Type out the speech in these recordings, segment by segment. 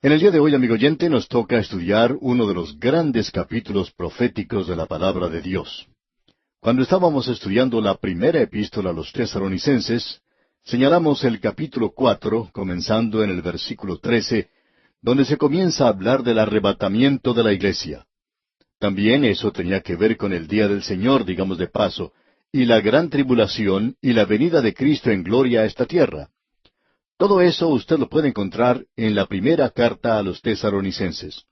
En el día de hoy, amigo oyente, nos toca estudiar uno de los grandes capítulos proféticos de la palabra de Dios. Cuando estábamos estudiando la primera epístola a los Tesalonicenses, señalamos el capítulo 4, comenzando en el versículo 13, donde se comienza a hablar del arrebatamiento de la iglesia. También eso tenía que ver con el día del Señor, digamos de paso, y la gran tribulación y la venida de Cristo en gloria a esta tierra. Todo eso usted lo puede encontrar en la primera carta a los Tesalonicenses.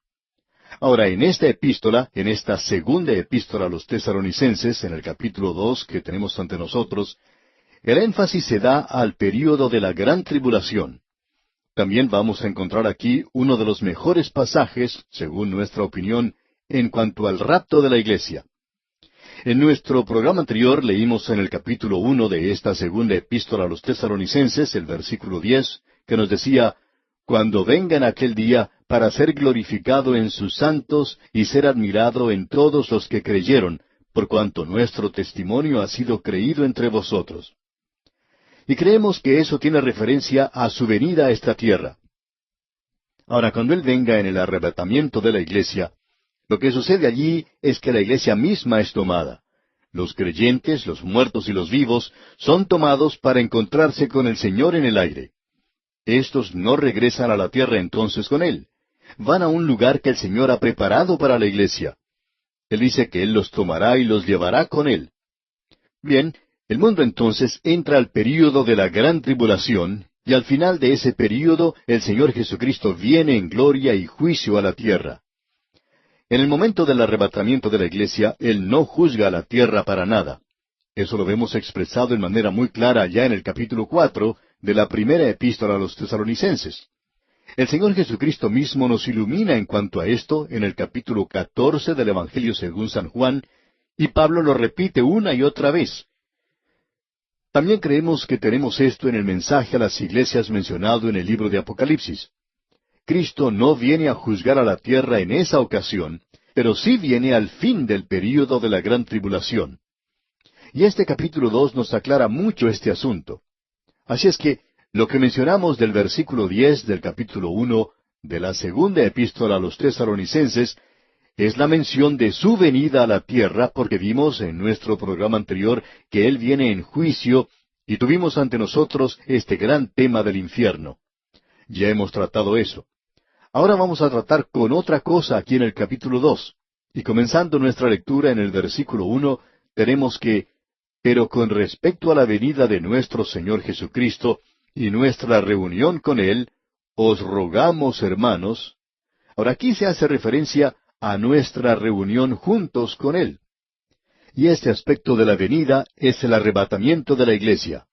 Ahora, en esta epístola, en esta segunda epístola a los Tesalonicenses, en el capítulo 2 que tenemos ante nosotros, el énfasis se da al período de la gran tribulación. También vamos a encontrar aquí uno de los mejores pasajes, según nuestra opinión, en cuanto al rapto de la iglesia. En nuestro programa anterior leímos en el capítulo 1 de esta segunda epístola a los Tesalonicenses, el versículo 10, que nos decía, «Cuando vengan aquel día para ser glorificado en sus santos y ser admirado en todos los que creyeron, por cuanto nuestro testimonio ha sido creído entre vosotros». Y creemos que eso tiene referencia a su venida a esta tierra. Ahora, cuando Él venga en el arrebatamiento de la iglesia, lo que sucede allí es que la iglesia misma es tomada. Los creyentes, los muertos y los vivos, son tomados para encontrarse con el Señor en el aire. Estos no regresan a la tierra entonces con Él. Van a un lugar que el Señor ha preparado para la iglesia. Él dice que Él los tomará y los llevará con Él. Bien, el mundo entonces entra al período de la gran tribulación, y al final de ese período el Señor Jesucristo viene en gloria y juicio a la tierra. En el momento del arrebatamiento de la iglesia, Él no juzga a la tierra para nada. Eso lo vemos expresado en manera muy clara ya en el capítulo 4 de la primera epístola a los Tesalonicenses. El Señor Jesucristo mismo nos ilumina en cuanto a esto en el capítulo 14 del Evangelio según San Juan, y Pablo lo repite una y otra vez. También creemos que tenemos esto en el mensaje a las iglesias mencionado en el libro de Apocalipsis. Cristo no viene a juzgar a la tierra en esa ocasión, pero sí viene al fin del período de la gran tribulación. Y este capítulo 2 nos aclara mucho este asunto. Así es que lo que mencionamos del versículo 10 del capítulo 1 de la segunda epístola a los Tesalonicenses es la mención de su venida a la tierra, porque vimos en nuestro programa anterior que Él viene en juicio y tuvimos ante nosotros este gran tema del infierno. Ya hemos tratado eso. Ahora vamos a tratar con otra cosa aquí en el capítulo 2. Y comenzando nuestra lectura en el versículo 1, tenemos que, «Pero con respecto a la venida de nuestro Señor Jesucristo y nuestra reunión con Él, os rogamos, hermanos». Ahora aquí se hace referencia a nuestra reunión juntos con Él. Y este aspecto de la venida es el arrebatamiento de la iglesia.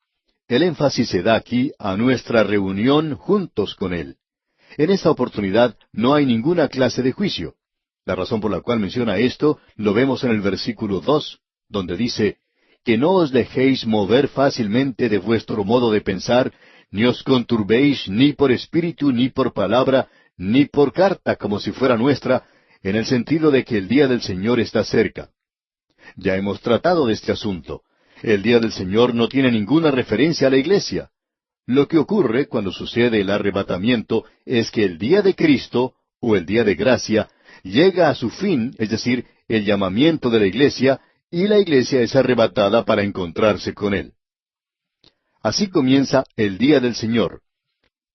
El énfasis se da aquí a nuestra reunión juntos con Él. En esta oportunidad no hay ninguna clase de juicio. La razón por la cual menciona esto lo vemos en el versículo 2, donde dice, «Que no os dejéis mover fácilmente de vuestro modo de pensar, ni os conturbéis ni por espíritu, ni por palabra, ni por carta, como si fuera nuestra, en el sentido de que el día del Señor está cerca». Ya hemos tratado de este asunto. El día del Señor no tiene ninguna referencia a la iglesia. Lo que ocurre cuando sucede el arrebatamiento es que el día de Cristo, o el día de gracia, llega a su fin, es decir, el llamamiento de la iglesia, y la iglesia es arrebatada para encontrarse con Él. Así comienza el día del Señor.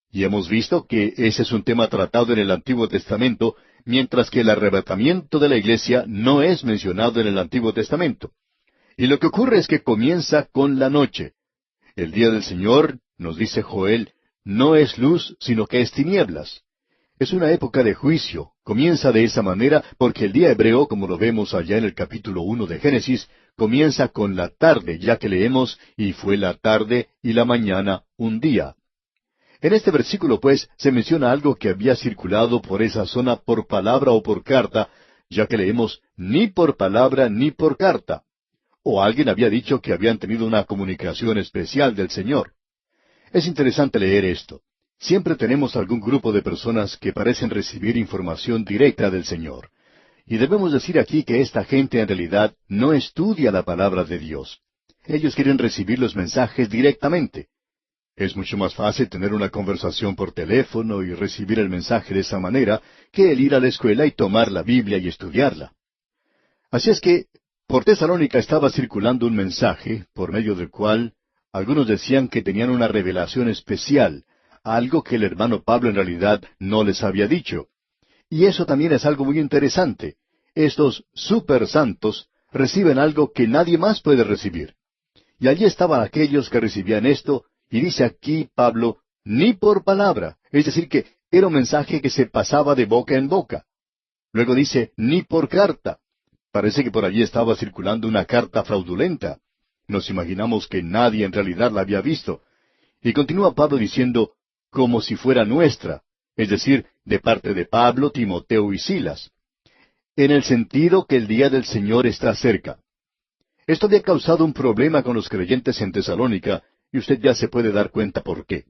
Y hemos visto que ese es un tema tratado en el Antiguo Testamento, mientras que el arrebatamiento de la iglesia no es mencionado en el Antiguo Testamento. Y lo que ocurre es que comienza con la noche. El día del Señor, nos dice Joel, no es luz, sino que es tinieblas. Es una época de juicio. Comienza de esa manera porque el día hebreo, como lo vemos allá en el capítulo 1 de Génesis, comienza con la tarde, ya que leemos, «Y fue la tarde y la mañana un día». En este versículo, pues, se menciona algo que había circulado por esa zona por palabra o por carta, ya que leemos, «ni por palabra ni por carta». O alguien había dicho que habían tenido una comunicación especial del Señor. Es interesante leer esto. Siempre tenemos algún grupo de personas que parecen recibir información directa del Señor. Y debemos decir aquí que esta gente en realidad no estudia la palabra de Dios. Ellos quieren recibir los mensajes directamente. Es mucho más fácil tener una conversación por teléfono y recibir el mensaje de esa manera que el ir a la escuela y tomar la Biblia y estudiarla. Así es que por Tesalónica estaba circulando un mensaje por medio del cual algunos decían que tenían una revelación especial, algo que el hermano Pablo en realidad no les había dicho. Y eso también es algo muy interesante. Estos super santos reciben algo que nadie más puede recibir. Y allí estaban aquellos que recibían esto, y dice aquí Pablo, ni por palabra, es decir, que era un mensaje que se pasaba de boca en boca. Luego dice, ni por carta. Parece que por allí estaba circulando una carta fraudulenta. Nos imaginamos que nadie en realidad la había visto. Y continúa Pablo diciendo, como si fuera nuestra, es decir, de parte de Pablo, Timoteo y Silas, en el sentido que el día del Señor está cerca. Esto había causado un problema con los creyentes en Tesalónica, y usted ya se puede dar cuenta por qué.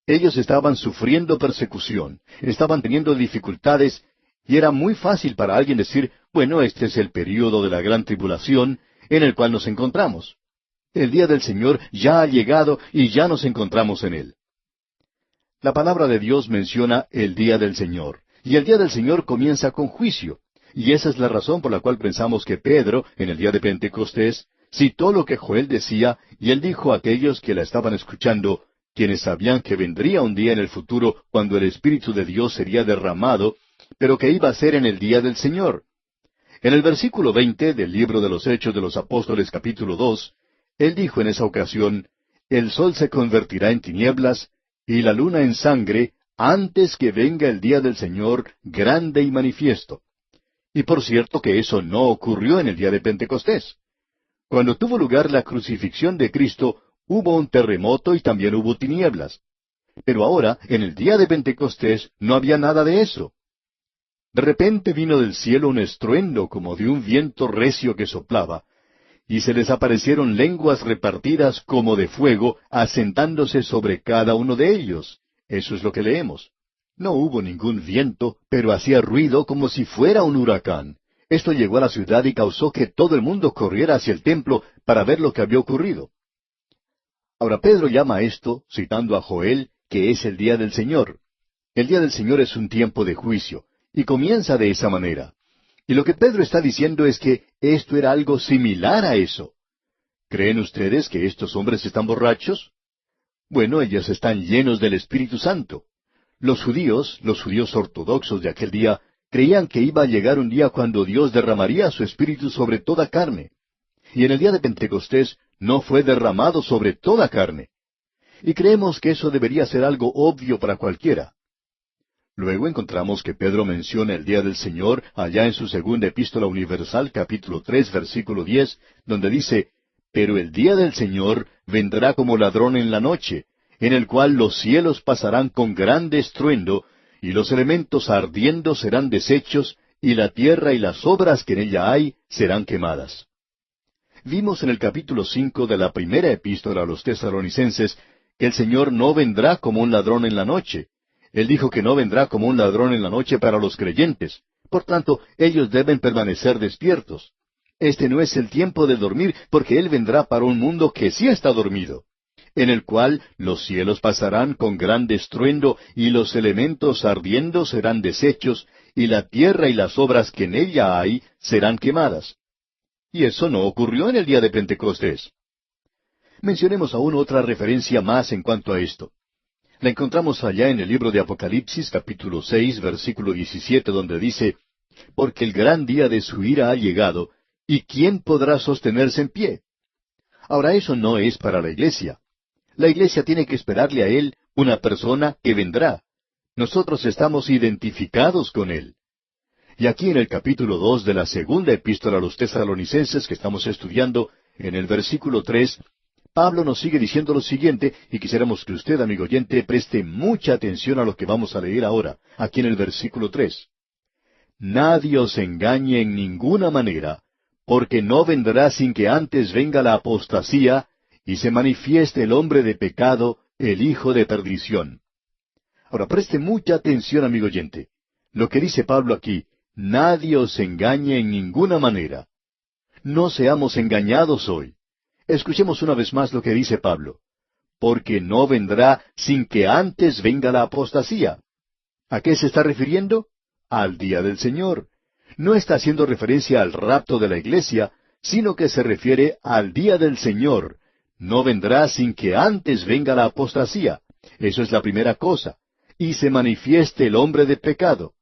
Ellos estaban sufriendo persecución, estaban teniendo dificultades, y era muy fácil para alguien decir, bueno, este es el período de la gran tribulación en el cual nos encontramos. El día del Señor ya ha llegado y ya nos encontramos en él. La palabra de Dios menciona el día del Señor, y el día del Señor comienza con juicio. Y esa es la razón por la cual pensamos que Pedro, en el día de Pentecostés, citó lo que Joel decía, y él dijo a aquellos que la estaban escuchando, quienes sabían que vendría un día en el futuro cuando el Espíritu de Dios sería derramado, pero que iba a ser en el día del Señor. En el versículo 20 del libro de los Hechos de los Apóstoles capítulo 2, él dijo en esa ocasión, el sol se convertirá en tinieblas, y la luna en sangre, antes que venga el día del Señor grande y manifiesto. Y por cierto que eso no ocurrió en el día de Pentecostés. Cuando tuvo lugar la crucifixión de Cristo, hubo un terremoto y también hubo tinieblas. Pero ahora, en el día de Pentecostés, no había nada de eso. De repente vino del cielo un estruendo como de un viento recio que soplaba, y se les aparecieron lenguas repartidas como de fuego, asentándose sobre cada uno de ellos. Eso es lo que leemos. No hubo ningún viento, pero hacía ruido como si fuera un huracán. Esto llegó a la ciudad y causó que todo el mundo corriera hacia el templo para ver lo que había ocurrido. Ahora Pedro llama a esto, citando a Joel, que es el día del Señor. El día del Señor es un tiempo de juicio, y comienza de esa manera. Y lo que Pedro está diciendo es que esto era algo similar a eso. ¿Creen ustedes que estos hombres están borrachos? Bueno, ellos están llenos del Espíritu Santo. Los judíos ortodoxos de aquel día, creían que iba a llegar un día cuando Dios derramaría su Espíritu sobre toda carne. Y en el día de Pentecostés no fue derramado sobre toda carne. Y creemos que eso debería ser algo obvio para cualquiera. Luego encontramos que Pedro menciona el día del Señor allá en su segunda epístola universal, capítulo 3, versículo 10, donde dice, pero el día del Señor vendrá como ladrón en la noche, en el cual los cielos pasarán con grande estruendo, y los elementos ardiendo serán deshechos, y la tierra y las obras que en ella hay serán quemadas. Vimos en el capítulo 5 de la primera epístola a los tesalonicenses que el Señor no vendrá como un ladrón en la noche. Él dijo que no vendrá como un ladrón en la noche para los creyentes. Por tanto, ellos deben permanecer despiertos. Este no es el tiempo de dormir, porque Él vendrá para un mundo que sí está dormido, en el cual los cielos pasarán con grande estruendo, y los elementos ardiendo serán deshechos, y la tierra y las obras que en ella hay serán quemadas. Y eso no ocurrió en el día de Pentecostés. Mencionemos aún otra referencia más en cuanto a esto. La encontramos allá en el libro de Apocalipsis, capítulo 6, versículo 17, donde dice, porque el gran día de su ira ha llegado, ¿y quién podrá sostenerse en pie? Ahora eso no es para la iglesia. La iglesia tiene que esperarle a Él, una persona que vendrá. Nosotros estamos identificados con Él. Y aquí en el capítulo 2 de la segunda epístola a los tesalonicenses que estamos estudiando, en el versículo 3, Pablo nos sigue diciendo lo siguiente, y quisiéramos que usted, amigo oyente, preste mucha atención a lo que vamos a leer ahora, aquí en el versículo 3. Nadie os engañe en ninguna manera, porque no vendrá sin que antes venga la apostasía, y se manifieste el hombre de pecado, el hijo de perdición. Ahora preste mucha atención, amigo oyente. Lo que dice Pablo aquí, nadie os engañe en ninguna manera. No seamos engañados hoy. Escuchemos una vez más lo que dice Pablo. porque no vendrá sin que antes venga la apostasía. ¿A qué se está refiriendo? Al día del Señor. No está haciendo referencia al rapto de la iglesia, sino que se refiere al día del Señor. No vendrá sin que antes venga la apostasía. Eso es la primera cosa. Y se manifieste el hombre de pecado.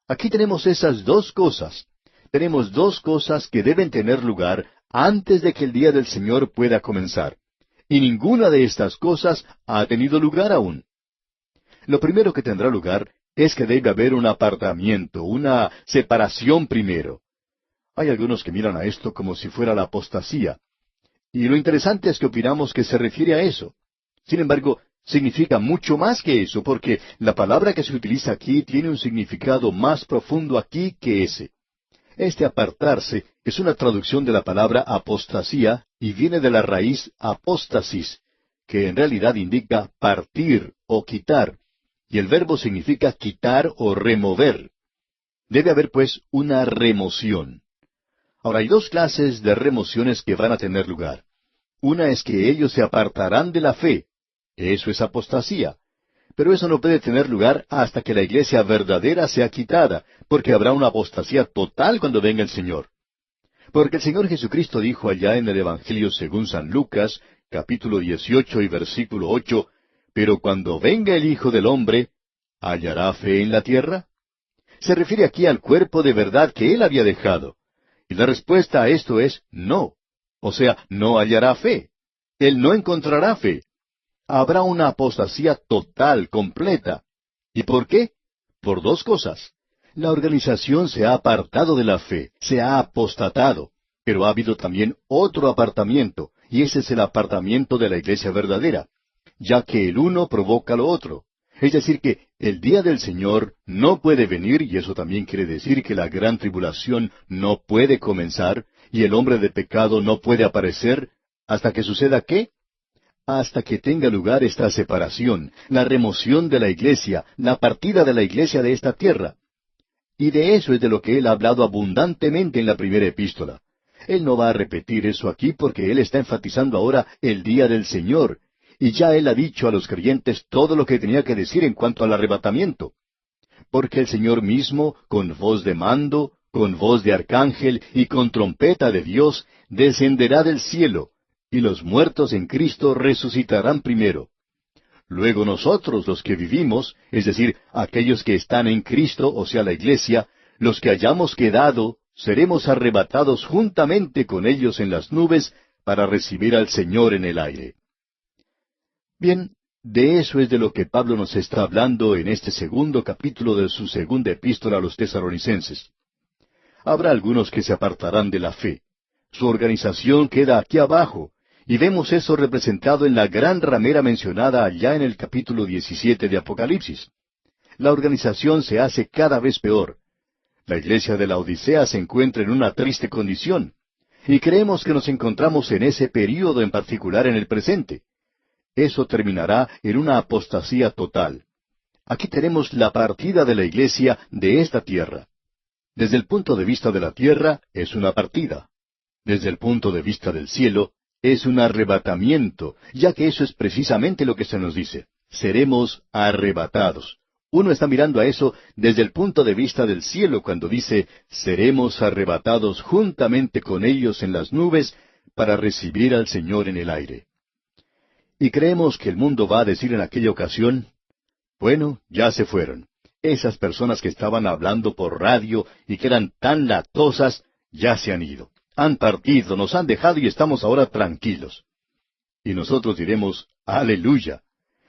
Aquí tenemos esas dos cosas. Tenemos dos cosas que deben tener lugar antes de que el día del Señor pueda comenzar. Y ninguna de estas cosas ha tenido lugar aún. Lo primero que tendrá lugar es que debe haber un apartamiento, una separación primero. Hay algunos que miran a esto como si fuera la apostasía. Y lo interesante es que opinamos que se refiere a eso. Sin embargo, significa mucho más que eso, porque la palabra que se utiliza aquí tiene un significado más profundo aquí que ese. Este apartarse es una traducción de la palabra apostasía y viene de la raíz apóstasis, que en realidad indica partir o quitar, y el verbo significa quitar o remover. Debe haber, pues, una remoción. Ahora, hay dos clases de remociones que van a tener lugar. Una es que ellos se apartarán de la fe. Eso es apostasía. Pero eso no puede tener lugar hasta que la iglesia verdadera sea quitada, porque habrá una apostasía total cuando venga el Señor. Porque el Señor Jesucristo dijo allá en el Evangelio según San Lucas, capítulo 18 y versículo 8, «Pero cuando venga el Hijo del Hombre, ¿hallará fe en la tierra?». Se refiere aquí al cuerpo de verdad que Él había dejado. Y la respuesta a esto es no. O sea, no hallará fe. Él no encontrará fe. Habrá una apostasía total, completa. ¿Y por qué? Por dos cosas. La organización se ha apartado de la fe, se ha apostatado, pero ha habido también otro apartamiento, y ese es el apartamiento de la iglesia verdadera, ya que el uno provoca lo otro. Es decir, que el día del Señor no puede venir, y eso también quiere decir que la gran tribulación no puede comenzar, y el hombre de pecado no puede aparecer, hasta que suceda ¿qué? Hasta que tenga lugar esta separación, la remoción de la iglesia, la partida de la iglesia de esta tierra. Y de eso es de lo que él ha hablado abundantemente en la primera epístola. Él no va a repetir eso aquí porque él está enfatizando ahora el día del Señor, y ya él ha dicho a los creyentes todo lo que tenía que decir en cuanto al arrebatamiento. Porque el Señor mismo, con voz de mando, con voz de arcángel y con trompeta de Dios, descenderá del cielo, y los muertos en Cristo resucitarán primero. Luego nosotros, los que vivimos, es decir, aquellos que están en Cristo, o sea, la iglesia, los que hayamos quedado, seremos arrebatados juntamente con ellos en las nubes para recibir al Señor en el aire. Bien, de eso es de lo que Pablo nos está hablando en este segundo capítulo de su segunda epístola a los Tesalonicenses. Habrá algunos que se apartarán de la fe. Su organización queda aquí abajo, y vemos eso representado en la gran ramera mencionada allá en el capítulo 17 de Apocalipsis. La organización se hace cada vez peor. La iglesia de la Odisea se encuentra en una triste condición, y creemos que nos encontramos en ese período en particular en el presente. Eso terminará en una apostasía total. Aquí tenemos la partida de la iglesia de esta tierra. Desde el punto de vista de la tierra, es una partida. Desde el punto de vista del cielo, es un arrebatamiento, ya que eso es precisamente lo que se nos dice. Seremos arrebatados. Uno está mirando a eso desde el punto de vista del cielo cuando dice, seremos arrebatados juntamente con ellos en las nubes para recibir al Señor en el aire. Y creemos que el mundo va a decir en aquella ocasión, bueno, ya se fueron. Esas personas que estaban hablando por radio y que eran tan latosas, ya se han ido. Han partido, nos han dejado y estamos ahora tranquilos. Y nosotros diremos, aleluya.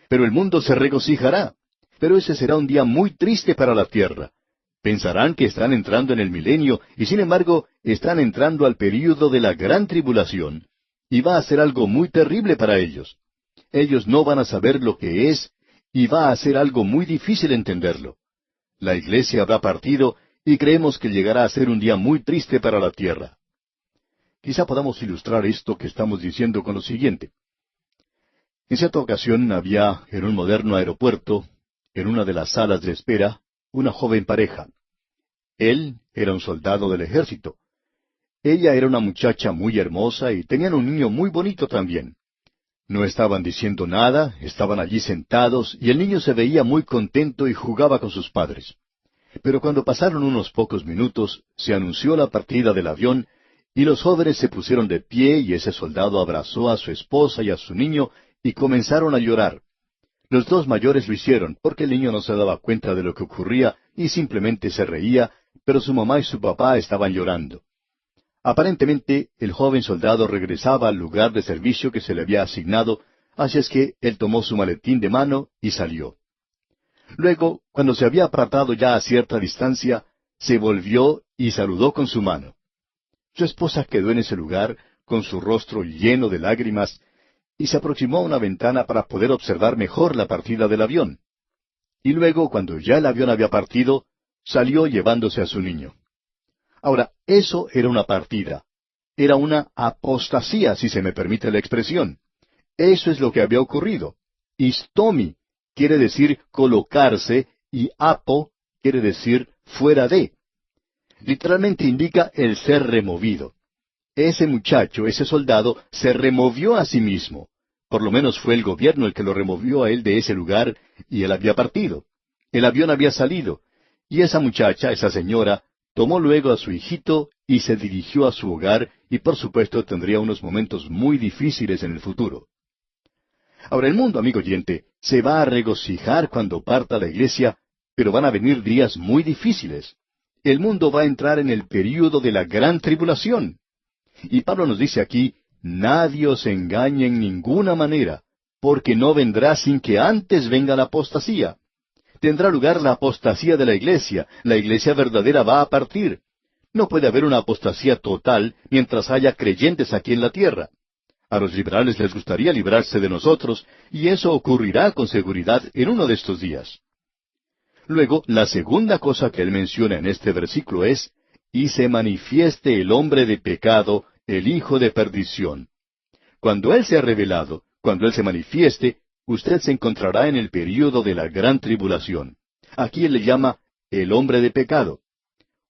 Pero el mundo se regocijará. Pero ese será un día muy triste para la tierra. Pensarán que están entrando en el milenio y sin embargo están entrando al período de la gran tribulación y va a ser algo muy terrible para ellos. Ellos no van a saber lo que es y va a ser algo muy difícil entenderlo. La iglesia habrá partido y creemos que llegará a ser un día muy triste para la tierra. Quizá podamos ilustrar esto que estamos diciendo con lo siguiente. En cierta ocasión había en un moderno aeropuerto, en una de las salas de espera, una joven pareja. Él era un soldado del ejército. Ella era una muchacha muy hermosa y tenían un niño muy bonito también. No estaban diciendo nada, estaban allí sentados, y el niño se veía muy contento y jugaba con sus padres. Pero cuando pasaron unos pocos minutos, se anunció la partida del avión, y los jóvenes se pusieron de pie, y ese soldado abrazó a su esposa y a su niño, y comenzaron a llorar. Los dos mayores lo hicieron, porque el niño no se daba cuenta de lo que ocurría, y simplemente se reía, pero su mamá y su papá estaban llorando. Aparentemente, el joven soldado regresaba al lugar de servicio que se le había asignado, así es que él tomó su maletín de mano y salió. Luego, cuando se había apartado ya a cierta distancia, se volvió y saludó con su mano. Su esposa quedó en ese lugar, con su rostro lleno de lágrimas, y se aproximó a una ventana para poder observar mejor la partida del avión. Y luego, cuando ya el avión había partido, salió llevándose a su niño. Ahora, eso era una partida. Era una apostasía, si se me permite la expresión. Eso es lo que había ocurrido. Istomi quiere decir colocarse y apo quiere decir fuera de. Literalmente indica el ser removido. Ese muchacho, ese soldado, se removió a sí mismo. Por lo menos fue el gobierno el que lo removió a él de ese lugar y él había partido. El avión había salido. Y esa muchacha, esa señora, tomó luego a su hijito y se dirigió a su hogar y por supuesto tendría unos momentos muy difíciles en el futuro. Ahora el mundo, amigo oyente, se va a regocijar cuando parta la iglesia, pero van a venir días muy difíciles. El mundo va a entrar en el período de la gran tribulación. Y Pablo nos dice aquí, nadie os engañe en ninguna manera, porque no vendrá sin que antes venga la apostasía. Tendrá lugar la apostasía de la iglesia verdadera va a partir. No puede haber una apostasía total mientras haya creyentes aquí en la tierra. A los liberales les gustaría librarse de nosotros, y eso ocurrirá con seguridad en uno de estos días. Luego, la segunda cosa que él menciona en este versículo es, y se manifieste el hombre de pecado, el hijo de perdición. Cuando él sea revelado, cuando él se manifieste, usted se encontrará en el período de la gran tribulación. Aquí él le llama el hombre de pecado.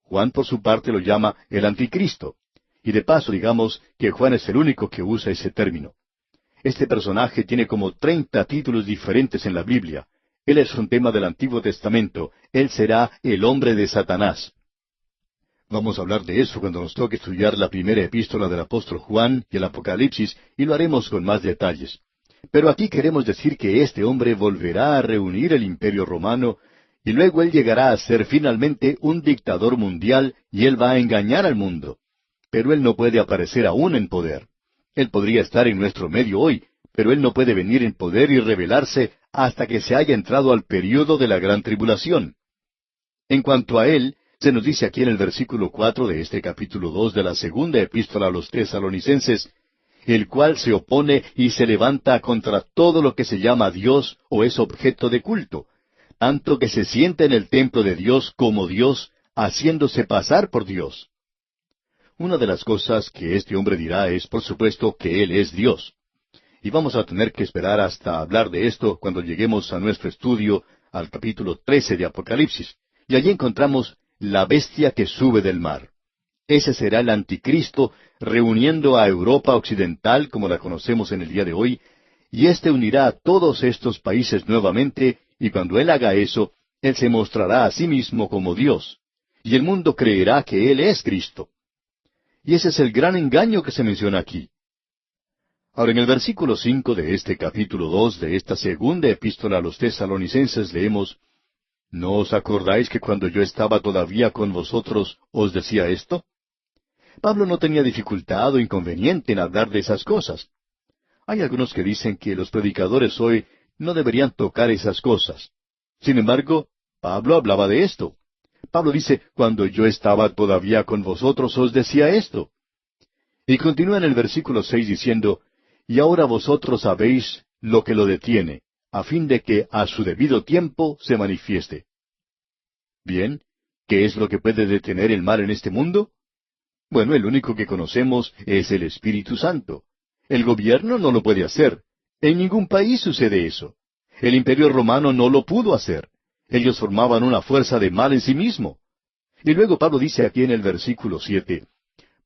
Juan por su parte lo llama el anticristo. Y de paso digamos que Juan es el único que usa ese término. Este personaje tiene como 30 títulos diferentes en la Biblia. Él es un tema del Antiguo Testamento. Él será el hombre de Satanás. Vamos a hablar de eso cuando nos toque estudiar la primera epístola del apóstol Juan y el Apocalipsis, y lo haremos con más detalles. Pero aquí queremos decir que este hombre volverá a reunir el imperio romano, y luego él llegará a ser finalmente un dictador mundial, y él va a engañar al mundo. Pero él no puede aparecer aún en poder. Él podría estar en nuestro medio hoy, pero él no puede venir en poder y revelarse hasta que se haya entrado al período de la gran tribulación. En cuanto a él, se nos dice aquí en el versículo 4 de este capítulo 2 de la segunda epístola a los Tesalonicenses, el cual se opone y se levanta contra todo lo que se llama Dios o es objeto de culto, tanto que se sienta en el templo de Dios como Dios, haciéndose pasar por Dios. Una de las cosas que este hombre dirá es, por supuesto, que Él es Dios. Y vamos a tener que esperar hasta hablar de esto cuando lleguemos a nuestro estudio al capítulo 13 de Apocalipsis. Y allí encontramos la bestia que sube del mar. Ese será el anticristo reuniendo a Europa occidental como la conocemos en el día de hoy, y éste unirá a todos estos países nuevamente, y cuando él haga eso, él se mostrará a sí mismo como Dios, y el mundo creerá que él es Cristo. Y ese es el gran engaño que se menciona aquí. Ahora, en el versículo 5 de este capítulo 2 de esta segunda epístola a los Tesalonicenses leemos, ¿no os acordáis que cuando yo estaba todavía con vosotros os decía esto? Pablo no tenía dificultad o inconveniente en hablar de esas cosas. Hay algunos que dicen que los predicadores hoy no deberían tocar esas cosas. Sin embargo, Pablo hablaba de esto. Pablo dice, cuando yo estaba todavía con vosotros os decía esto. Y continúa en el versículo 6 diciendo, y ahora vosotros sabéis lo que lo detiene, a fin de que a su debido tiempo se manifieste. Bien, ¿qué es lo que puede detener el mal en este mundo? Bueno, el único que conocemos es el Espíritu Santo. El gobierno no lo puede hacer. En ningún país sucede eso. El Imperio Romano no lo pudo hacer. Ellos formaban una fuerza de mal en sí mismo. Y luego Pablo dice aquí en el versículo 7,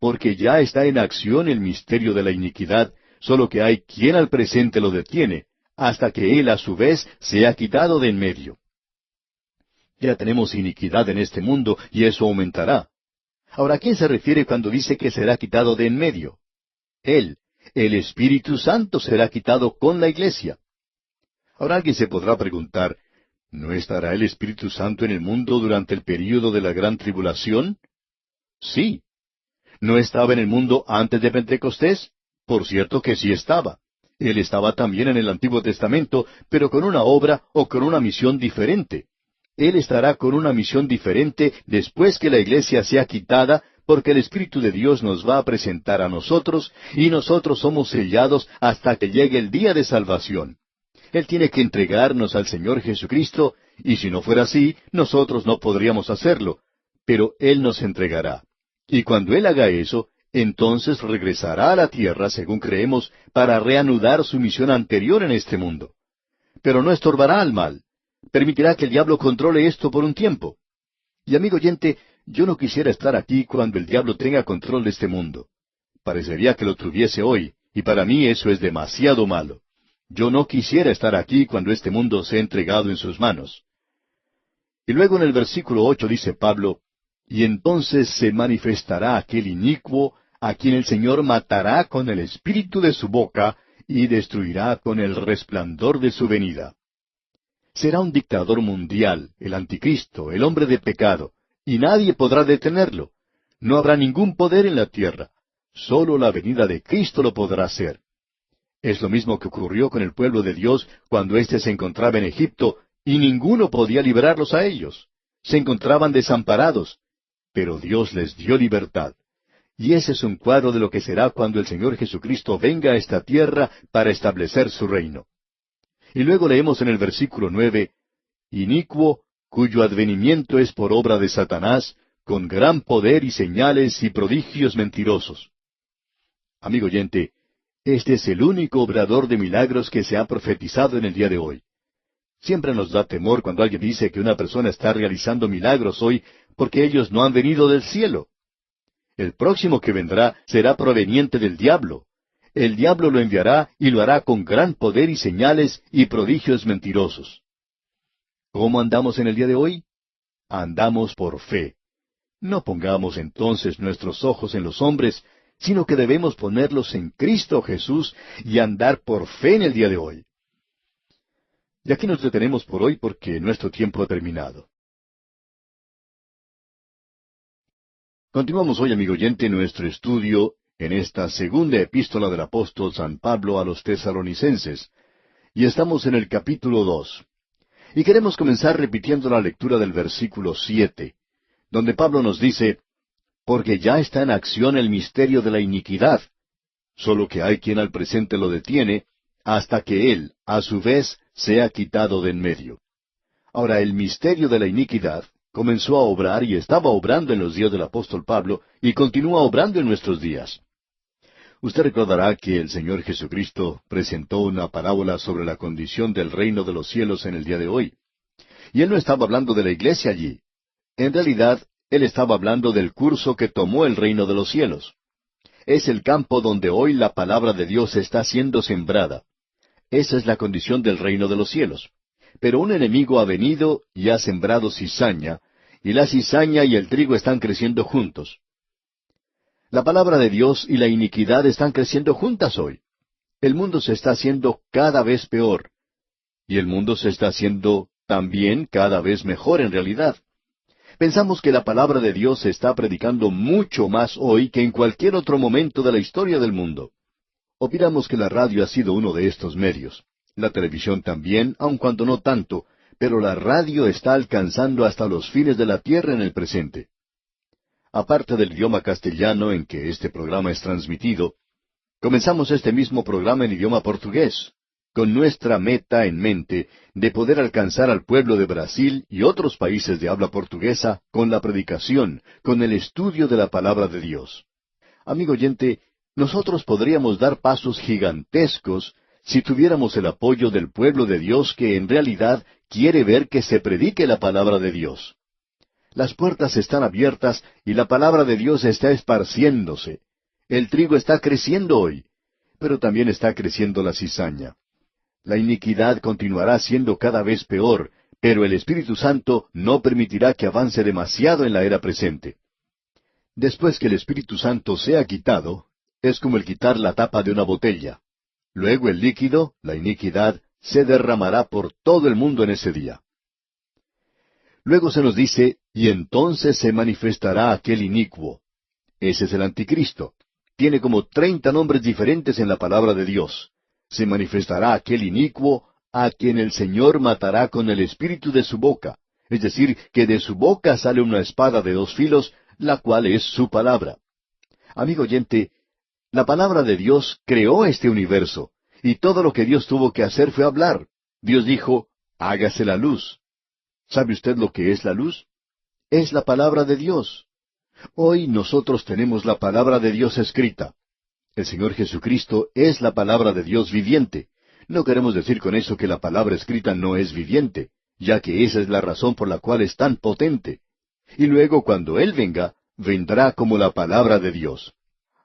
porque ya está en acción el misterio de la iniquidad, solo que hay quien al presente lo detiene, hasta que Él a su vez sea quitado de en medio. Ya tenemos iniquidad en este mundo, y eso aumentará. Ahora, ¿a quién se refiere cuando dice que será quitado de en medio? Él, el Espíritu Santo, será quitado con la iglesia. Ahora alguien se podrá preguntar, ¿no estará el Espíritu Santo en el mundo durante el período de la gran tribulación? Sí. ¿No estaba en el mundo antes de Pentecostés? Por cierto que sí estaba. Él estaba también en el Antiguo Testamento, pero con una obra o con una misión diferente. Él estará con una misión diferente después que la iglesia sea quitada, porque el Espíritu de Dios nos va a presentar a nosotros, y nosotros somos sellados hasta que llegue el día de salvación. Él tiene que entregarnos al Señor Jesucristo, y si no fuera así, nosotros no podríamos hacerlo, pero Él nos entregará. Y cuando Él haga eso, entonces regresará a la tierra, según creemos, para reanudar su misión anterior en este mundo. Pero no estorbará al mal. Permitirá que el diablo controle esto por un tiempo. Y amigo oyente, yo no quisiera estar aquí cuando el diablo tenga control de este mundo. Parecería que lo tuviese hoy, y para mí eso es demasiado malo. Yo no quisiera estar aquí cuando este mundo sea entregado en sus manos. Y luego en el versículo 8 dice Pablo, y entonces se manifestará aquel inicuo, a quien el Señor matará con el espíritu de su boca, y destruirá con el resplandor de su venida. Será un dictador mundial, el anticristo, el hombre de pecado, y nadie podrá detenerlo. No habrá ningún poder en la tierra. Solo la venida de Cristo lo podrá hacer. Es lo mismo que ocurrió con el pueblo de Dios cuando éste se encontraba en Egipto, y ninguno podía librarlos a ellos. Se encontraban desamparados, pero Dios les dio libertad. Y ese es un cuadro de lo que será cuando el Señor Jesucristo venga a esta tierra para establecer su reino. Y luego leemos en el versículo 9, inicuo, cuyo advenimiento es por obra de Satanás, con gran poder y señales y prodigios mentirosos. Amigo oyente, este es el único obrador de milagros que se ha profetizado en el día de hoy. Siempre nos da temor cuando alguien dice que una persona está realizando milagros hoy porque ellos no han venido del cielo. El próximo que vendrá será proveniente del diablo. El diablo lo enviará y lo hará con gran poder y señales y prodigios mentirosos. ¿Cómo andamos en el día de hoy? Andamos por fe. No pongamos entonces nuestros ojos en los hombres, sino que debemos ponerlos en Cristo Jesús y andar por fe en el día de hoy. Y aquí nos detenemos por hoy porque nuestro tiempo ha terminado. Continuamos hoy, amigo oyente, nuestro estudio en esta segunda epístola del apóstol San Pablo a los Tesalonicenses, y estamos en el capítulo 2. Y queremos comenzar repitiendo la lectura del versículo 7, donde Pablo nos dice, porque ya está en acción el misterio de la iniquidad, solo que hay quien al presente lo detiene, hasta que él, a su vez, sea quitado de en medio. Ahora, el misterio de la iniquidad comenzó a obrar y estaba obrando en los días del apóstol Pablo y continúa obrando en nuestros días. Usted recordará que el Señor Jesucristo presentó una parábola sobre la condición del reino de los cielos en el día de hoy. Y Él no estaba hablando de la iglesia allí. En realidad, Él estaba hablando del curso que tomó el reino de los cielos. Es el campo donde hoy la palabra de Dios está siendo sembrada. Esa es la condición del reino de los cielos. Pero un enemigo ha venido y ha sembrado cizaña, y la cizaña y el trigo están creciendo juntos. La palabra de Dios y la iniquidad están creciendo juntas hoy. El mundo se está haciendo cada vez peor, y el mundo se está haciendo también cada vez mejor en realidad. Pensamos que la palabra de Dios se está predicando mucho más hoy que en cualquier otro momento de la historia del mundo. Opinamos que la radio ha sido uno de estos medios. La televisión también, aun cuando no tanto, pero la radio está alcanzando hasta los fines de la tierra en el presente. Aparte del idioma castellano en que este programa es transmitido, comenzamos este mismo programa en idioma portugués, con nuestra meta en mente de poder alcanzar al pueblo de Brasil y otros países de habla portuguesa con la predicación, con el estudio de la palabra de Dios. Amigo oyente, nosotros podríamos dar pasos gigantescos si tuviéramos el apoyo del pueblo de Dios que en realidad quiere ver que se predique la palabra de Dios. Las puertas están abiertas y la palabra de Dios está esparciéndose. El trigo está creciendo hoy. pero también está creciendo la cizaña. La iniquidad continuará siendo cada vez peor, pero el Espíritu Santo no permitirá que avance demasiado en la era presente. Después que el Espíritu Santo sea quitado, es como el quitar la tapa de una botella. Luego el líquido, la iniquidad, se derramará por todo el mundo en ese día. Luego se nos dice, y entonces se manifestará aquel inicuo. Ese es el anticristo. Tiene como 30 nombres diferentes en la palabra de Dios. Se manifestará aquel inicuo a quien el Señor matará con el espíritu de su boca. Es decir, que de su boca sale una espada de 2 filos, la cual es su palabra. Amigo oyente, la palabra de Dios creó este universo, y todo lo que Dios tuvo que hacer fue hablar. Dios dijo, hágase la luz. ¿Sabe usted lo que es la luz? Es la palabra de Dios. Hoy nosotros tenemos la palabra de Dios escrita. El Señor Jesucristo es la palabra de Dios viviente. No queremos decir con eso que la palabra escrita no es viviente, ya que esa es la razón por la cual es tan potente. Y luego cuando Él venga, vendrá como la palabra de Dios.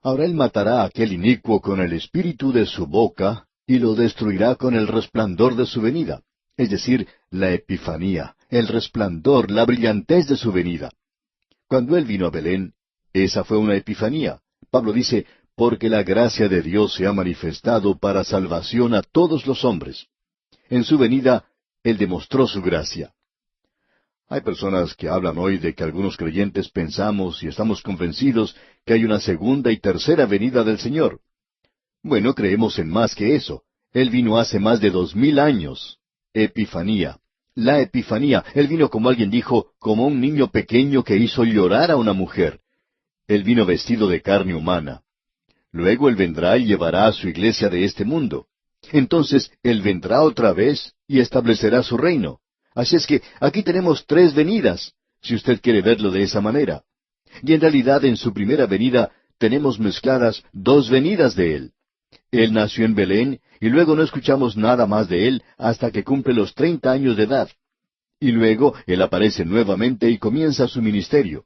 Ahora Él matará a aquel inicuo con el espíritu de su boca, y lo destruirá con el resplandor de su venida, es decir, la epifanía, el resplandor, la brillantez de su venida. Cuando Él vino a Belén, esa fue una epifanía. Pablo dice, porque la gracia de Dios se ha manifestado para salvación a todos los hombres. En su venida, Él demostró su gracia. Hay personas que hablan hoy de que algunos creyentes pensamos y estamos convencidos que hay una segunda y tercera venida del Señor. Bueno, creemos en más que eso. Él vino hace más de 2000 años. Epifanía. La epifanía. Él vino, como alguien dijo, como un niño pequeño que hizo llorar a una mujer. Él vino vestido de carne humana. Luego Él vendrá y llevará a su iglesia de este mundo. Entonces Él vendrá otra vez y establecerá su reino. Así es que aquí tenemos 3 venidas, si usted quiere verlo de esa manera. Y en realidad en su primera venida tenemos mezcladas 2 venidas de Él. Él nació en Belén y luego no escuchamos nada más de Él hasta que cumple los 30 años de edad. Y luego Él aparece nuevamente y comienza su ministerio.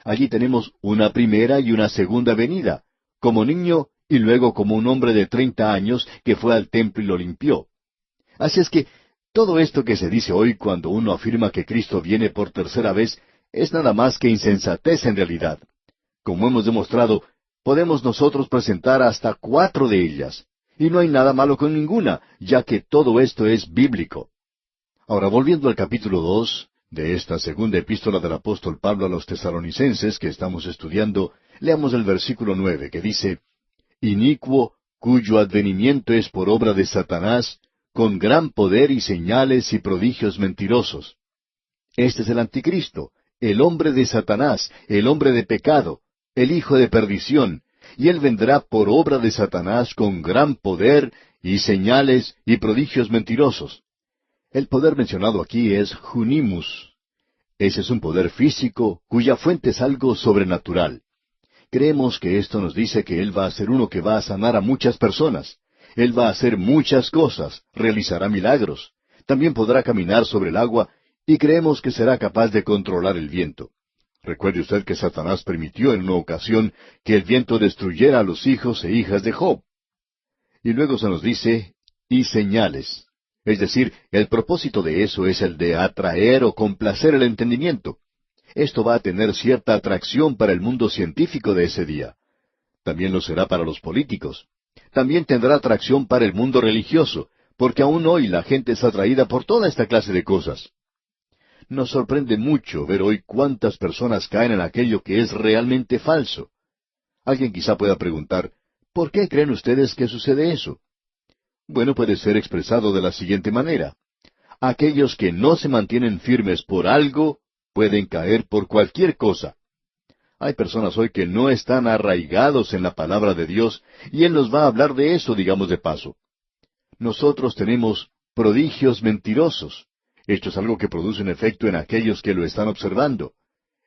Allí tenemos una primera y una segunda venida, como niño y luego como un hombre de 30 años que fue al templo y lo limpió. Así es que todo esto que se dice hoy cuando uno afirma que Cristo viene por tercera vez es nada más que insensatez en realidad. Como hemos demostrado, podemos nosotros presentar hasta 4 de ellas, y no hay nada malo con ninguna, ya que todo esto es bíblico. Ahora, volviendo al capítulo 2 de esta segunda epístola del apóstol Pablo a los tesalonicenses que estamos estudiando, leamos el versículo 9, que dice, «Inicuo, cuyo advenimiento es por obra de Satanás, con gran poder y señales y prodigios mentirosos». Este es el anticristo, el hombre de Satanás, el hombre de pecado, el hijo de perdición, y él vendrá por obra de Satanás con gran poder y señales y prodigios mentirosos. El poder mencionado aquí es Junimus. Ese es un poder físico cuya fuente es algo sobrenatural. Creemos que esto nos dice que Él va a ser uno que va a sanar a muchas personas. Él va a hacer muchas cosas, realizará milagros. También podrá caminar sobre el agua y creemos que será capaz de controlar el viento. Recuerde usted que Satanás permitió en una ocasión que el viento destruyera a los hijos e hijas de Job. Y luego se nos dice, y señales. Es decir, el propósito de eso es el de atraer o complacer el entendimiento. Esto va a tener cierta atracción para el mundo científico de ese día. También lo será para los políticos. También tendrá atracción para el mundo religioso, porque aún hoy la gente es atraída por toda esta clase de cosas. Nos sorprende mucho ver hoy cuántas personas caen en aquello que es realmente falso. Alguien quizá pueda preguntar, ¿por qué creen ustedes que sucede eso? Bueno, puede ser expresado de la siguiente manera. Aquellos que no se mantienen firmes por algo, pueden caer por cualquier cosa. Hay personas hoy que no están arraigados en la palabra de Dios, y Él nos va a hablar de eso, digamos de paso. Nosotros tenemos prodigios mentirosos. Esto es algo que produce un efecto en aquellos que lo están observando.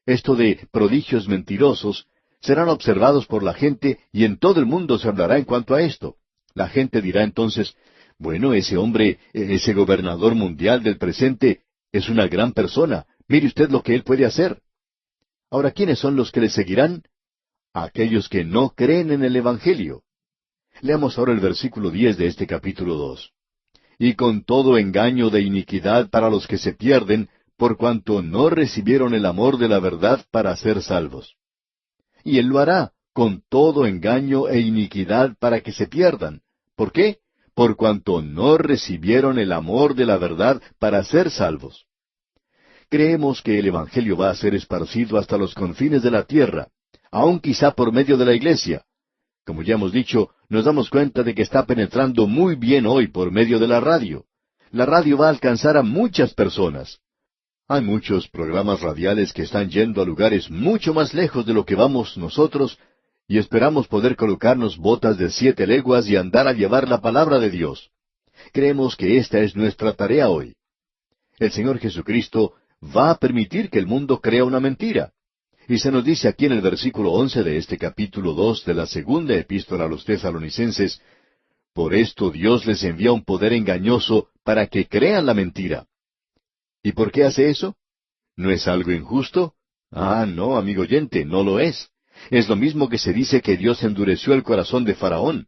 Esto de prodigios mentirosos serán observados por la gente y en todo el mundo se hablará en cuanto a esto. La gente dirá entonces, bueno, ese hombre, ese gobernador mundial del presente, es una gran persona. Mire usted lo que él puede hacer. Ahora, ¿quiénes son los que le seguirán? Aquellos que no creen en el Evangelio. Leamos ahora el versículo 10 de este capítulo 2. Y con todo engaño de iniquidad para los que se pierden, por cuanto no recibieron el amor de la verdad para ser salvos. Y Él lo hará, con todo engaño e iniquidad para que se pierdan. ¿Por qué? Por cuanto no recibieron el amor de la verdad para ser salvos. Creemos que el Evangelio va a ser esparcido hasta los confines de la tierra, aun quizá por medio de la iglesia. Como ya hemos dicho, nos damos cuenta de que está penetrando muy bien hoy por medio de la radio. La radio va a alcanzar a muchas personas. Hay muchos programas radiales que están yendo a lugares mucho más lejos de lo que vamos nosotros, y esperamos poder colocarnos botas de 7 leguas y andar a llevar la palabra de Dios. Creemos que esta es nuestra tarea hoy. El Señor Jesucristo va a permitir que el mundo crea una mentira. Y se nos dice aquí en el versículo 11 de este capítulo 2 de la segunda epístola a los Tesalonicenses, por esto Dios les envía un poder engañoso para que crean la mentira. ¿Y por qué hace eso? ¿No es algo injusto? Ah, no, amigo oyente, no lo es. Es lo mismo que se dice que Dios endureció el corazón de Faraón.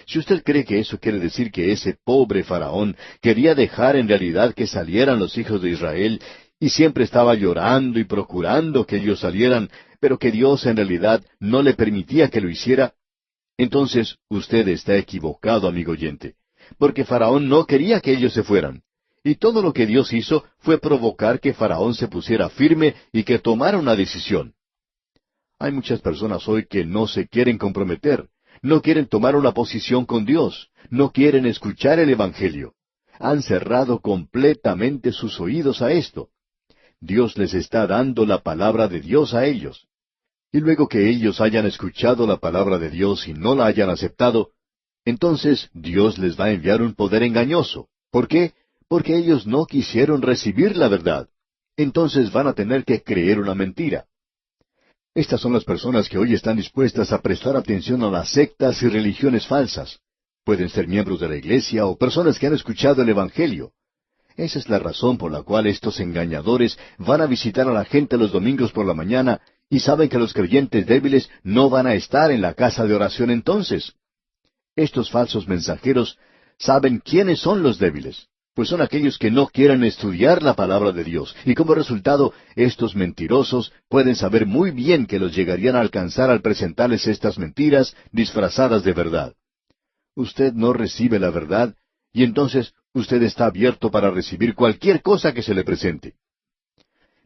Si usted cree que eso quiere decir que ese pobre Faraón quería dejar en realidad que salieran los hijos de Israel, y siempre estaba llorando y procurando que ellos salieran, pero que Dios en realidad no le permitía que lo hiciera, entonces usted está equivocado, amigo oyente, porque Faraón no quería que ellos se fueran. Y todo lo que Dios hizo fue provocar que Faraón se pusiera firme y que tomara una decisión. Hay muchas personas hoy que no se quieren comprometer, no quieren tomar una posición con Dios, no quieren escuchar el Evangelio. Han cerrado completamente sus oídos a esto. Dios les está dando la palabra de Dios a ellos. Y luego que ellos hayan escuchado la palabra de Dios y no la hayan aceptado, entonces Dios les va a enviar un poder engañoso. ¿Por qué? Porque ellos no quisieron recibir la verdad. Entonces van a tener que creer una mentira. Estas son las personas que hoy están dispuestas a prestar atención a las sectas y religiones falsas. Pueden ser miembros de la iglesia o personas que han escuchado el Evangelio. Esa es la razón por la cual estos engañadores van a visitar a la gente los domingos por la mañana y saben que los creyentes débiles no van a estar en la casa de oración entonces. Estos falsos mensajeros saben quiénes son los débiles, pues son aquellos que no quieren estudiar la palabra de Dios, y como resultado, estos mentirosos pueden saber muy bien que los llegarían a alcanzar al presentarles estas mentiras disfrazadas de verdad. Usted no recibe la verdad, y entonces usted está abierto para recibir cualquier cosa que se le presente.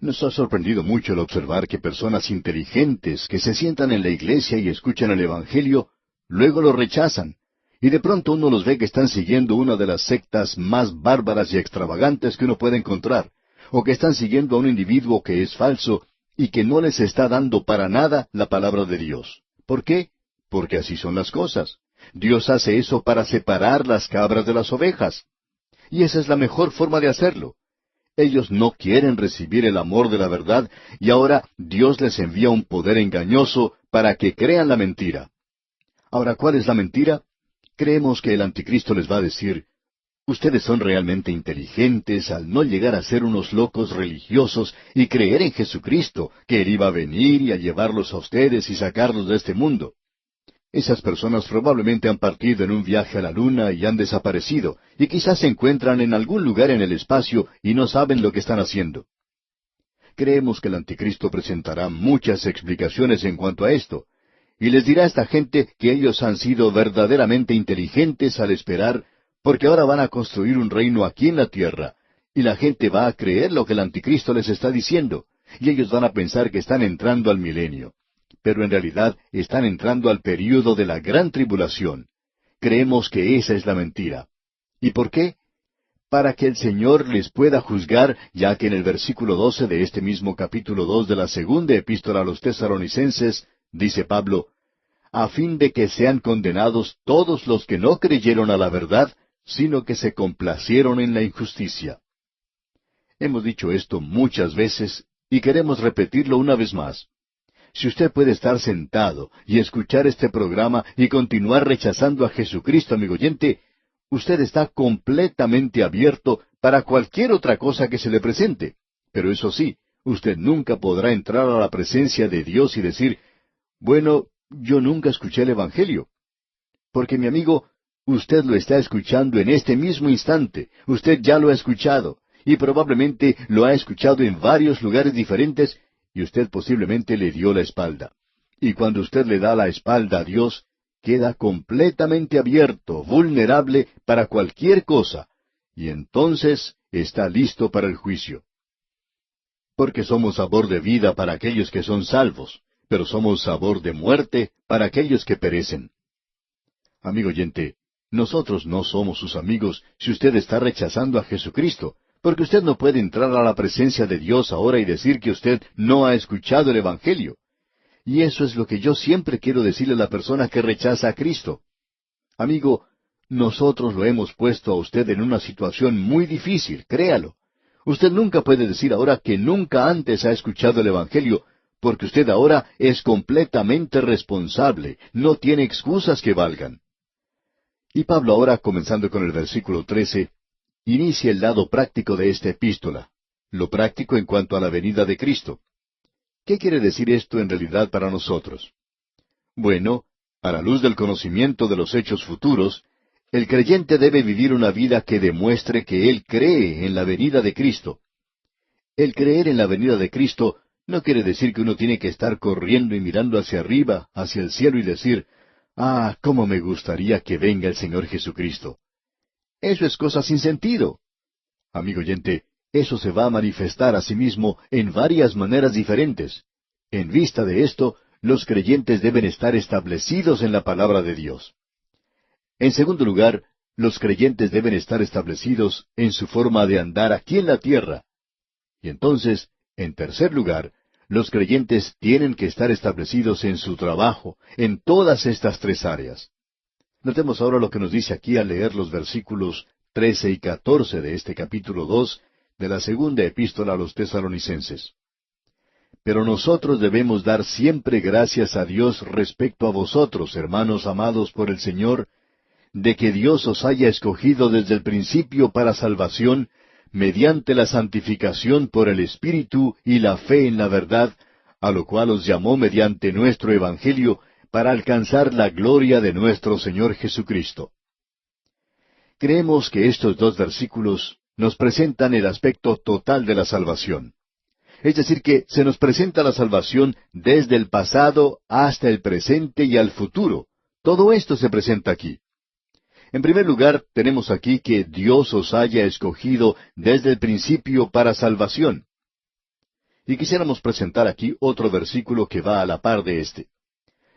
Nos ha sorprendido mucho el observar que personas inteligentes que se sientan en la iglesia y escuchan el Evangelio, luego lo rechazan, y de pronto uno los ve que están siguiendo una de las sectas más bárbaras y extravagantes que uno puede encontrar, o que están siguiendo a un individuo que es falso y que no les está dando para nada la palabra de Dios. ¿Por qué? Porque así son las cosas. Dios hace eso para separar las cabras de las ovejas. Y esa es la mejor forma de hacerlo. Ellos no quieren recibir el amor de la verdad, y ahora Dios les envía un poder engañoso para que crean la mentira. Ahora, ¿cuál es la mentira? Creemos que el anticristo les va a decir, ustedes son realmente inteligentes al no llegar a ser unos locos religiosos y creer en Jesucristo, que Él iba a venir y a llevarlos a ustedes y sacarlos de este mundo. Esas personas probablemente han partido en un viaje a la luna y han desaparecido, y quizás se encuentran en algún lugar en el espacio y no saben lo que están haciendo. Creemos que el anticristo presentará muchas explicaciones en cuanto a esto, y les dirá a esta gente que ellos han sido verdaderamente inteligentes al esperar, porque ahora van a construir un reino aquí en la tierra, y la gente va a creer lo que el anticristo les está diciendo, y ellos van a pensar que están entrando al milenio. Pero en realidad están entrando al período de la gran tribulación. Creemos que esa es la mentira. ¿Y por qué? Para que el Señor les pueda juzgar, ya que en el versículo 12 de este mismo capítulo 2 de la segunda epístola a los Tesalonicenses, dice Pablo, a fin de que sean condenados todos los que no creyeron a la verdad, sino que se complacieron en la injusticia. Hemos dicho esto muchas veces, y queremos repetirlo una vez más. Si usted puede estar sentado y escuchar este programa y continuar rechazando a Jesucristo, amigo oyente, usted está completamente abierto para cualquier otra cosa que se le presente. Pero eso sí, usted nunca podrá entrar a la presencia de Dios y decir, bueno, yo nunca escuché el Evangelio. Porque, mi amigo, usted lo está escuchando en este mismo instante. Usted ya lo ha escuchado. Y probablemente lo ha escuchado en varios lugares diferentes, y usted posiblemente le dio la espalda. Y cuando usted le da la espalda a Dios, queda completamente abierto, vulnerable para cualquier cosa, y entonces está listo para el juicio. Porque somos sabor de vida para aquellos que son salvos, pero somos sabor de muerte para aquellos que perecen. Amigo oyente, nosotros no somos sus amigos si usted está rechazando a Jesucristo, porque usted no puede entrar a la presencia de Dios ahora y decir que usted no ha escuchado el Evangelio. Y eso es lo que yo siempre quiero decirle a la persona que rechaza a Cristo. Amigo, nosotros lo hemos puesto a usted en una situación muy difícil, créalo. Usted nunca puede decir ahora que nunca antes ha escuchado el Evangelio, porque usted ahora es completamente responsable, no tiene excusas que valgan. Y Pablo ahora, comenzando con el versículo 13, inicia el lado práctico de esta epístola, lo práctico en cuanto a la venida de Cristo. ¿Qué quiere decir esto en realidad para nosotros? Bueno, a la luz del conocimiento de los hechos futuros, el creyente debe vivir una vida que demuestre que él cree en la venida de Cristo. El creer en la venida de Cristo no quiere decir que uno tiene que estar corriendo y mirando hacia arriba, hacia el cielo y decir, «Ah, cómo me gustaría que venga el Señor Jesucristo». Eso es cosa sin sentido. Amigo oyente, eso se va a manifestar a sí mismo en varias maneras diferentes. En vista de esto, los creyentes deben estar establecidos en la palabra de Dios. En segundo lugar, los creyentes deben estar establecidos en su forma de andar aquí en la tierra. Y entonces, en tercer lugar, los creyentes tienen que estar establecidos en su trabajo, en todas estas tres áreas. Notemos ahora lo que nos dice aquí al leer los versículos 13 y 14 de este capítulo 2 de la segunda epístola a los Tesalonicenses. Pero nosotros debemos dar siempre gracias a Dios respecto a vosotros, hermanos amados por el Señor, de que Dios os haya escogido desde el principio para salvación, mediante la santificación por el Espíritu y la fe en la verdad, a lo cual os llamó mediante nuestro Evangelio, para alcanzar la gloria de nuestro Señor Jesucristo. Creemos que estos dos versículos nos presentan el aspecto total de la salvación. Es decir, que se nos presenta la salvación desde el pasado hasta el presente y al futuro. Todo esto se presenta aquí. En primer lugar, tenemos aquí que Dios os haya escogido desde el principio para salvación. Y quisiéramos presentar aquí otro versículo que va a la par de este.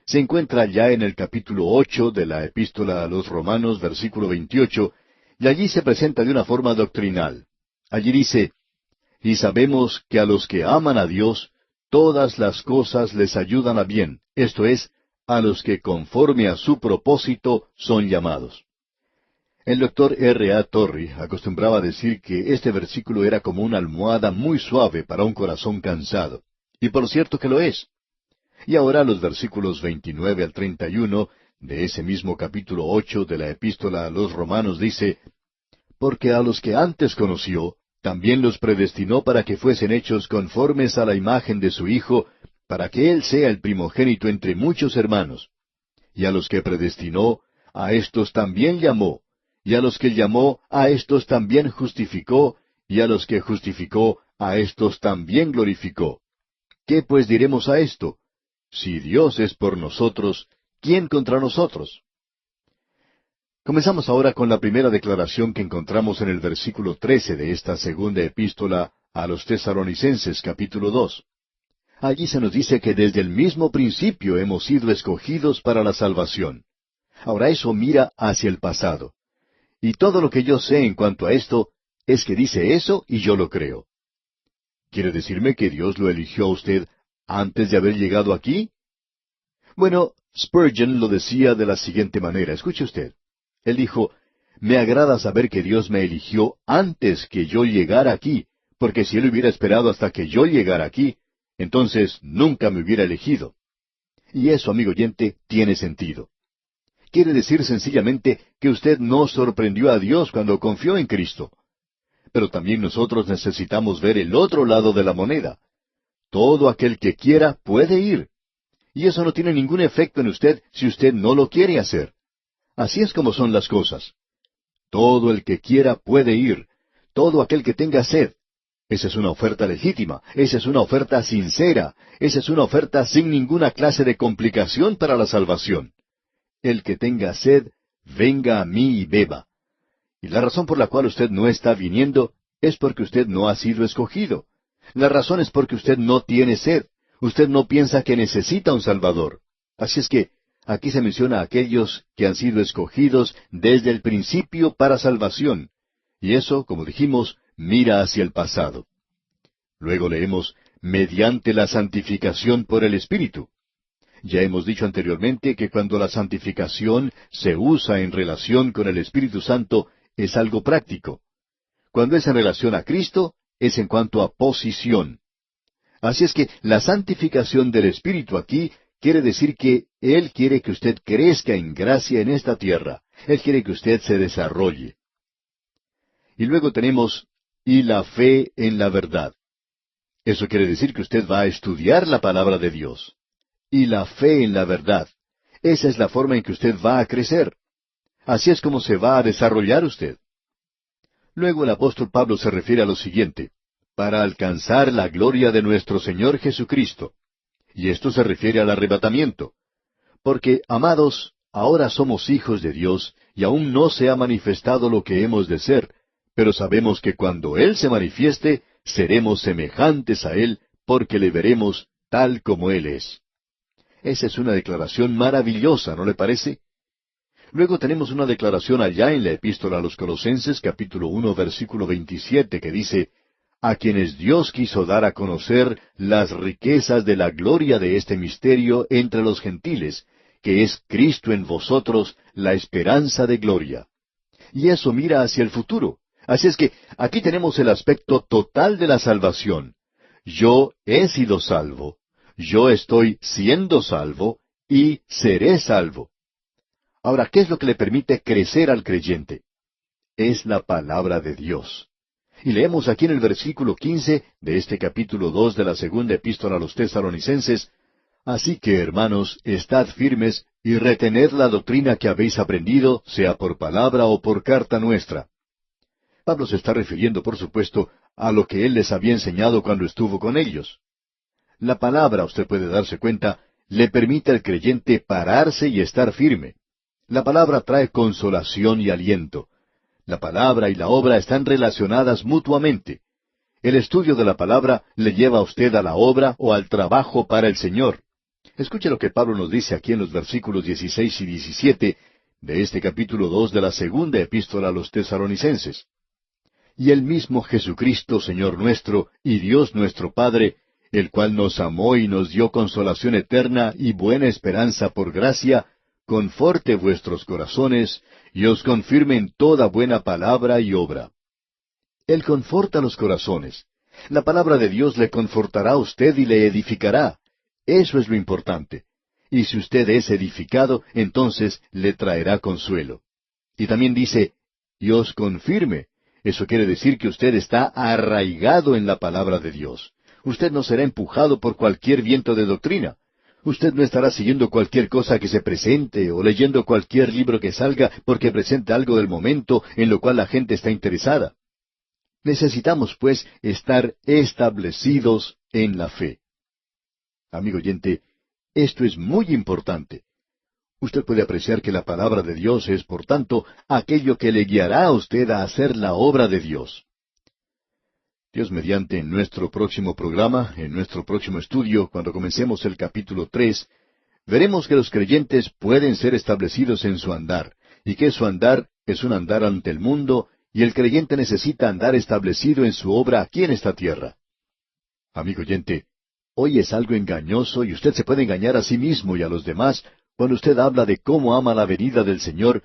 Se encuentra ya en el capítulo 8 de la Epístola a los Romanos, versículo 28, y allí se presenta de una forma doctrinal. Allí dice, «Y sabemos que a los que aman a Dios, todas las cosas les ayudan a bien, esto es, a los que conforme a su propósito son llamados». El doctor R. A. Torrey acostumbraba a decir que este versículo era como una almohada muy suave para un corazón cansado. Y por cierto que lo es. Y ahora los versículos 29 al 31 de ese mismo capítulo 8 de la Epístola a los Romanos dice, «Porque a los que antes conoció, también los predestinó para que fuesen hechos conformes a la imagen de su Hijo, para que Él sea el primogénito entre muchos hermanos. Y a los que predestinó, a éstos también llamó, y a los que llamó, a éstos también justificó, y a los que justificó, a éstos también glorificó. ¿Qué pues diremos a esto? Si Dios es por nosotros, ¿quién contra nosotros?» Comenzamos ahora con la primera declaración que encontramos en el versículo 13 de esta segunda epístola a los Tesalonicenses, capítulo 2. Allí se nos dice que desde el mismo principio hemos sido escogidos para la salvación. Ahora eso mira hacia el pasado. Y todo lo que yo sé en cuanto a esto es que dice eso y yo lo creo. ¿Quiere decirme que Dios lo eligió a usted antes de haber llegado aquí? Bueno, Spurgeon lo decía de la siguiente manera. Escuche usted. Él dijo, «Me agrada saber que Dios me eligió antes que yo llegara aquí, porque si Él hubiera esperado hasta que yo llegara aquí, entonces nunca me hubiera elegido». Y eso, amigo oyente, tiene sentido. Quiere decir sencillamente que usted no sorprendió a Dios cuando confió en Cristo. Pero también nosotros necesitamos ver el otro lado de la moneda. Todo aquel que quiera puede ir. Y eso no tiene ningún efecto en usted si usted no lo quiere hacer. Así es como son las cosas. Todo el que quiera puede ir, todo aquel que tenga sed. Esa es una oferta legítima, esa es una oferta sincera, esa es una oferta sin ninguna clase de complicación para la salvación. El que tenga sed, venga a mí y beba. Y la razón por la cual usted no está viniendo es porque usted no ha sido escogido. La razón es porque usted no tiene sed. Usted no piensa que necesita un Salvador. Así es que aquí se menciona a aquellos que han sido escogidos desde el principio para salvación. Y eso, como dijimos, mira hacia el pasado. Luego leemos, mediante la santificación por el Espíritu. Ya hemos dicho anteriormente que cuando la santificación se usa en relación con el Espíritu Santo, es algo práctico. Cuando es en relación a Cristo, es en cuanto a posición. Así es que la santificación del Espíritu aquí quiere decir que Él quiere que usted crezca en gracia en esta tierra. Él quiere que usted se desarrolle. Y luego tenemos, y la fe en la verdad. Eso quiere decir que usted va a estudiar la palabra de Dios. Y la fe en la verdad. Esa es la forma en que usted va a crecer. Así es como se va a desarrollar usted. Luego el apóstol Pablo se refiere a lo siguiente, para alcanzar la gloria de nuestro Señor Jesucristo. Y esto se refiere al arrebatamiento. Porque, amados, ahora somos hijos de Dios, y aún no se ha manifestado lo que hemos de ser, pero sabemos que cuando Él se manifieste, seremos semejantes a Él, porque le veremos tal como Él es. Esa es una declaración maravillosa, ¿no le parece? Luego tenemos una declaración allá en la Epístola a los Colosenses, capítulo 1, versículo 27, que dice, a quienes Dios quiso dar a conocer las riquezas de la gloria de este misterio entre los gentiles, que es Cristo en vosotros, la esperanza de gloria. Y eso mira hacia el futuro. Así es que aquí tenemos el aspecto total de la salvación. Yo he sido salvo, yo estoy siendo salvo y seré salvo. Ahora, ¿qué es lo que le permite crecer al creyente? Es la palabra de Dios. Y leemos aquí en el versículo 15 de este capítulo 2 de la segunda epístola a los Tesalonicenses, así que, hermanos, estad firmes y retened la doctrina que habéis aprendido, sea por palabra o por carta nuestra. Pablo se está refiriendo, por supuesto, a lo que él les había enseñado cuando estuvo con ellos. La palabra, usted puede darse cuenta, le permite al creyente pararse y estar firme. La palabra trae consolación y aliento. La palabra y la obra están relacionadas mutuamente. El estudio de la palabra le lleva a usted a la obra o al trabajo para el Señor. Escuche lo que Pablo nos dice aquí en los versículos 16 y 17 de este capítulo 2 de la segunda epístola a los Tesalonicenses. Y el mismo Jesucristo, Señor nuestro, y Dios nuestro Padre, el cual nos amó y nos dio consolación eterna y buena esperanza por gracia, conforte vuestros corazones, y os confirme en toda buena palabra y obra. Él conforta los corazones. La palabra de Dios le confortará a usted y le edificará. Eso es lo importante. Y si usted es edificado, entonces le traerá consuelo. Y también dice, y os confirme. Eso quiere decir que usted está arraigado en la palabra de Dios. Usted no será empujado por cualquier viento de doctrina. Usted no estará siguiendo cualquier cosa que se presente o leyendo cualquier libro que salga porque presente algo del momento en lo cual la gente está interesada. Necesitamos, pues, estar establecidos en la fe. Amigo oyente, esto es muy importante. Usted puede apreciar que la palabra de Dios es, por tanto, aquello que le guiará a usted a hacer la obra de Dios. Dios mediante, en nuestro próximo programa, en nuestro próximo estudio, cuando comencemos el capítulo 3, veremos que los creyentes pueden ser establecidos en su andar, y que su andar es un andar ante el mundo, y el creyente necesita andar establecido en su obra aquí en esta tierra. Amigo oyente, hoy es algo engañoso y usted se puede engañar a sí mismo y a los demás cuando usted habla de cómo ama la venida del Señor,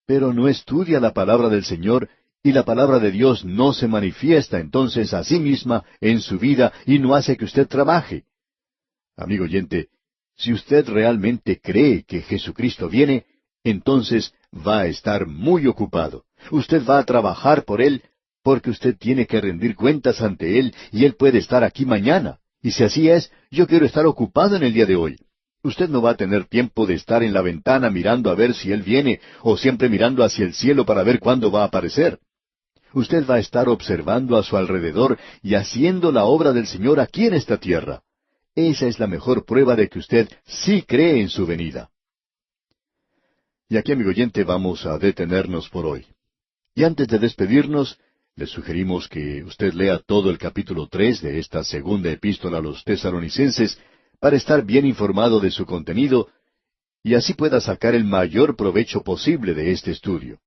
pero no estudia la palabra del Señor y la palabra de Dios no se manifiesta entonces a sí misma en su vida y no hace que usted trabaje. Amigo oyente, si usted realmente cree que Jesucristo viene, entonces va a estar muy ocupado. Usted va a trabajar por Él porque usted tiene que rendir cuentas ante Él y Él puede estar aquí mañana. Y si así es, yo quiero estar ocupado en el día de hoy. Usted no va a tener tiempo de estar en la ventana mirando a ver si Él viene, o siempre mirando hacia el cielo para ver cuándo va a aparecer. Usted va a estar observando a su alrededor y haciendo la obra del Señor aquí en esta tierra. Esa es la mejor prueba de que usted sí cree en su venida. Y aquí, amigo oyente, vamos a detenernos por hoy. Y antes de despedirnos, le sugerimos que usted lea todo el capítulo 3 de esta segunda epístola a los Tesalonicenses para estar bien informado de su contenido y así pueda sacar el mayor provecho posible de este estudio.